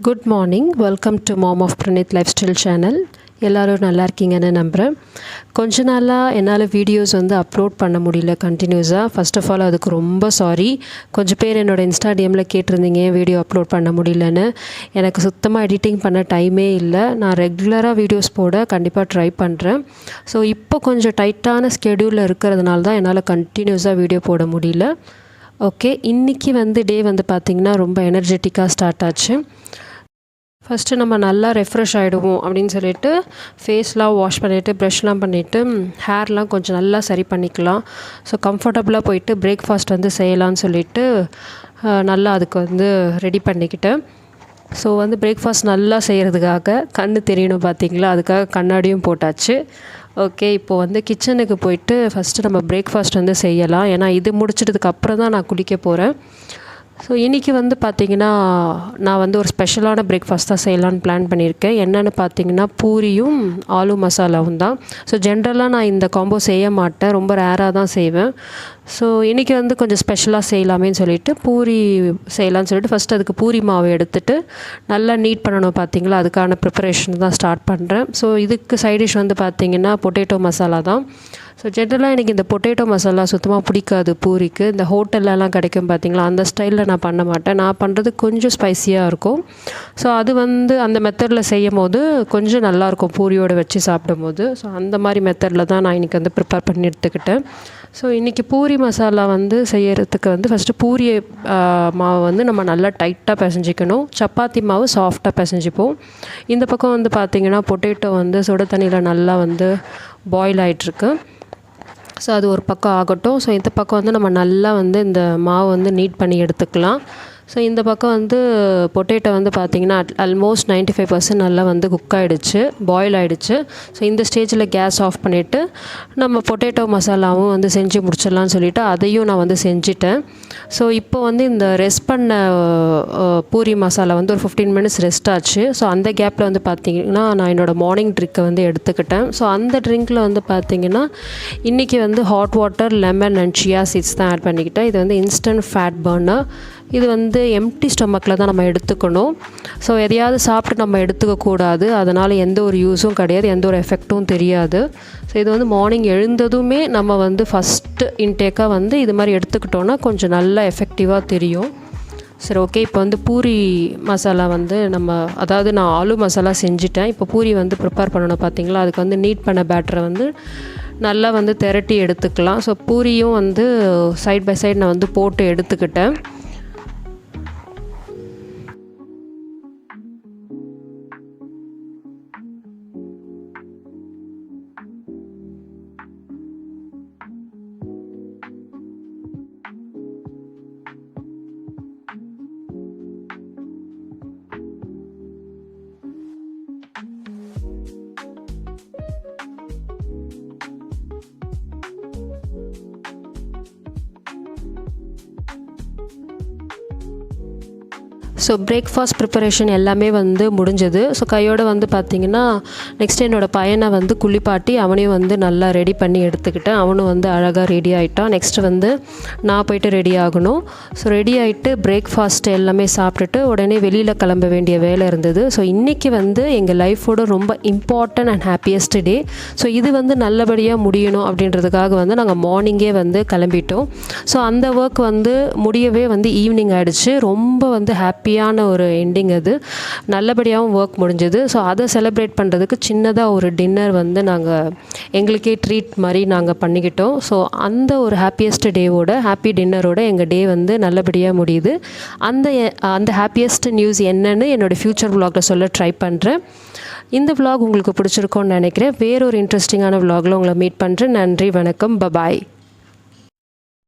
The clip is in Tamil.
Good morning. Welcome to mom of Praneeth lifestyle channel. எல்லோரும் நல்லா இருக்கீங்கன்னு நம்புகிறேன். கொஞ்ச நாளாக என்னால் வீடியோஸ் அப்லோட் பண்ண முடியல கண்டினியூஸாக. ஃபர்ஸ்ட் ஆஃப் ஆல் அதுக்கு ரொம்ப சாரி. கொஞ்சம் பேர் என்னோடய இன்ஸ்டாடிஎம்மில் கேட்டிருந்தீங்க வீடியோ அப்லோட் பண்ண முடியலன்னு. எனக்கு சுத்தமாக எடிட்டிங் பண்ண டைமே இல்லை. நான் ரெகுலராக வீடியோஸ் போட கண்டிப்பாக ட்ரை பண்ணுறேன். ஸோ இப்போ கொஞ்சம் டைட்டான ஸ்கெடியூலில் இருக்கிறதுனால தான் என்னால் கண்டினியூஸாக வீடியோ போட முடியல. ஓகே, இன்றைக்கி டே பார்த்திங்கன்னா ரொம்ப எனர்ஜெட்டிக்காக ஸ்டார்ட் ஆச்சு. ஃபஸ்ட்டு நம்ம நல்லா ரெஃப்ரெஷ் ஆகிடுவோம் அப்படின்னு சொல்லிட்டு ஃபேஸ்லாம் வாஷ் பண்ணிவிட்டு ப்ரஷ்லாம் பண்ணிவிட்டு ஹேர்லாம் கொஞ்சம் நல்லா சரி பண்ணிக்கலாம். ஸோ கம்ஃபர்டபுளாக போயிட்டு பிரேக்ஃபாஸ்ட் செய்யலான்னு சொல்லிட்டு நல்லா அதுக்கு ரெடி பண்ணிக்கிட்டேன். ஸோ பிரேக்ஃபாஸ்ட் நல்லா செய்கிறதுக்காக கண்ணு தெரியணும் பார்த்திங்களா, அதுக்காக கண்ணாடியும் போட்டாச்சு. ஓகே, இப்போது கிச்சனுக்கு போயிட்டு ஃபஸ்ட்டு நம்ம பிரேக்ஃபாஸ்ட் செய்யலாம். ஏன்னா இது முடிச்சிட்டதுக்கு அப்புறம் தான் நான் குளிக்க போகிறேன். ஸோ இன்றைக்கி பார்த்திங்கன்னா நான் ஒரு ஸ்பெஷலான பிரேக்ஃபாஸ்ட் தான் செய்யலான்னு பிளான் பண்ணியிருக்கேன். என்னென்னு பார்த்திங்கன்னா பூரியும் ஆலு மசாலாவும் தான். ஸோ ஜென்ரலாக நான் இந்த காம்போ செய்ய மாட்டேன், ரொம்ப ரேராக தான் செய்வேன். ஸோ இன்றைக்கி கொஞ்சம் ஸ்பெஷலாக செய்யலாமேன்னு சொல்லிவிட்டு பூரி செய்யலான்னு சொல்லிட்டு ஃபஸ்ட்டு அதுக்கு பூரி மாவு எடுத்துகிட்டு நல்லா நீட் பண்ணணும் பார்த்திங்களா, அதுக்கான ப்ரிப்பரேஷன் தான் ஸ்டார்ட் பண்ணுறேன். ஸோ இதுக்கு சைட் டிஷ் பார்த்திங்கன்னா பொட்டேட்டோ மசாலா தான். ஸோ ஜென்ரலாக எனக்கு இந்த பொட்டேட்டோ மசாலா சுத்தமாக பிடிக்காது பூரிக்கு. இந்த ஹோட்டல்லலாம் கிடைக்கும் பார்த்திங்களா, அந்த ஸ்டைலில் நான் பண்ண மாட்டேன். நான் பண்ணுறது கொஞ்சம் ஸ்பைஸியாக இருக்கும். ஸோ அது அந்த மெத்தடில் செய்யும் போது கொஞ்சம் நல்லாயிருக்கும் பூரியோடு வச்சு சாப்பிடும்போது. ஸோ அந்த மாதிரி மெத்தடில் தான் நான் இன்றைக்கி ப்ரிப்பேர் பண்ணி எடுத்துக்கிட்டேன். ஸோ இன்றைக்கி பூரி மசாலா செய்கிறதுக்கு ஃபஸ்ட்டு பூரி மாவு நம்ம நல்லா டைட்டாக பிசைஞ்சிக்கணும். சப்பாத்தி மாவு சாஃப்டாக பிசைஞ்சிப்போம். இந்த பக்கம் பார்த்திங்கன்னா பொட்டேட்டோ சுட தண்ணியில் நல்லா பாயில் ஆகிட்டுருக்கு. ஸோ அது ஒரு பக்கம் ஆகட்டும். ஸோ இந்த பக்கம் நம்ம நல்லா இந்த மாவு நீட் பண்ணி எடுத்துக்கலாம். ஸோ இந்த பக்கம் பொட்டேட்டோ பார்த்திங்கன்னா ஆல்மோஸ்ட் 95% நல்லா குக் ஆகிடுச்சு, பாயில் ஆகிடுச்சு. ஸோ இந்த ஸ்டேஜில் கேஸ் ஆஃப் பண்ணிவிட்டு நம்ம பொட்டேட்டோ மசாலாவும் செஞ்சு முடிச்சிடலான்னு சொல்லிவிட்டு அதையும் நான் செஞ்சிட்டேன். ஸோ இப்போ இந்த ரெஸ்ட் பண்ண பூரி மசாலா ஒரு 15 மினிட்ஸ் ரெஸ்ட் ஆச்சு. ஸோ அந்த கேப்பில் பார்த்திங்கன்னா நான் என்னோடய மார்னிங் ட்ரிக்கை எடுத்துக்கிட்டேன். ஸோ அந்த ட்ரிங்க்கில் பார்த்திங்கன்னா இன்றைக்கி hot water, lemon and chia seeds தான் ஆட் பண்ணிக்கிட்டேன். இது இன்ஸ்டன்ட் ஃபேட் பர்னர். இது எம்டி ஸ்டொமக்கில் தான் நம்ம எடுத்துக்கணும். ஸோ எதையாவது சாப்பிட்டு நம்ம எடுத்துக்கக்கூடாது. அதனால் எந்த ஒரு யூஸும் கிடையாது, எந்த ஒரு எஃபெக்ட்டும் தெரியாது. ஸோ இது மார்னிங் எழுந்ததுமே நம்ம ஃபஸ்ட்டு இன்டேக்காக இது மாதிரி எடுத்துக்கிட்டோன்னா கொஞ்சம் நல்லா எஃபெக்டிவாக தெரியும். சரி, ஓகே. இப்போ பூரி மசாலா நம்ம அதாவது நான் ஆலு மசாலா செஞ்சுட்டேன். இப்போ பூரி ப்ரிப்பேர் பண்ணணும் பார்த்திங்களா, அதுக்கு நீட் பண்ண பேட்டரை நல்லா திரட்டி எடுத்துக்கலாம். ஸோ பூரியும் சைட் பை சைடு நான் போட்டு எடுத்துக்கிட்டேன். ஸோ பிரேக்ஃபாஸ்ட் ப்ரிப்பரேஷன் எல்லாமே முடிஞ்சது. ஸோ கையோடு பார்த்திங்கன்னா நெக்ஸ்ட் என்னோடய பையனை குளிப்பாட்டி அவனையும் நல்லா ரெடி பண்ணி எடுத்துக்கிட்டேன். அவனும் அழகாக ரெடி ஆகிட்டான். நெக்ஸ்ட்டு நான் போய்ட்டு ரெடி ஆகணும். ஸோ ரெடி ஆகிட்டு பிரேக்ஃபாஸ்ட் எல்லாமே சாப்பிட்டுட்டு உடனே வெளியில் கிளம்ப வேண்டிய வேலை இருந்தது. ஸோ இன்றைக்கி எங்கள் லைஃபோட ரொம்ப important and happiest day. So இது நல்லபடியாக முடியணும் அப்படின்றதுக்காக நாங்கள் மார்னிங்கே கிளம்பிட்டோம். ஸோ அந்த ஒர்க் முடியவே ஈவினிங் ஆகிடுச்சு. ரொம்ப ஹாப்பியான ஒரு எண்டிங். அது நல்லபடியாகவும் ஒர்க் முடிஞ்சது. ஸோ அதை செலிப்ரேட் பண்ணுறதுக்கு சின்னதாக ஒரு டின்னர் நாங்கள் எங்களுக்கே ட்ரீட் மாதிரி நாங்கள் பண்ணிக்கிட்டோம். ஸோ அந்த ஒரு ஹாப்பியஸ்ட் டேவோட ஹாப்பி டின்னரோட எங்கள் டே நல்லபடியாக முடியுது. அந்த ஹாப்பியஸ்ட் நியூஸ் என்னன்னு என்னோடய ஃப்யூச்சர் விலாகில் சொல்ல ட்ரை பண்ணுறேன். இந்த விலாக் உங்களுக்கு பிடிச்சிருக்கோன்னு நினைக்கிறேன். வேறொரு இன்ட்ரெஸ்டிங்கான விலாகில் உங்களை மீட் பண்ணுறேன். நன்றி, வணக்கம், பபாய்.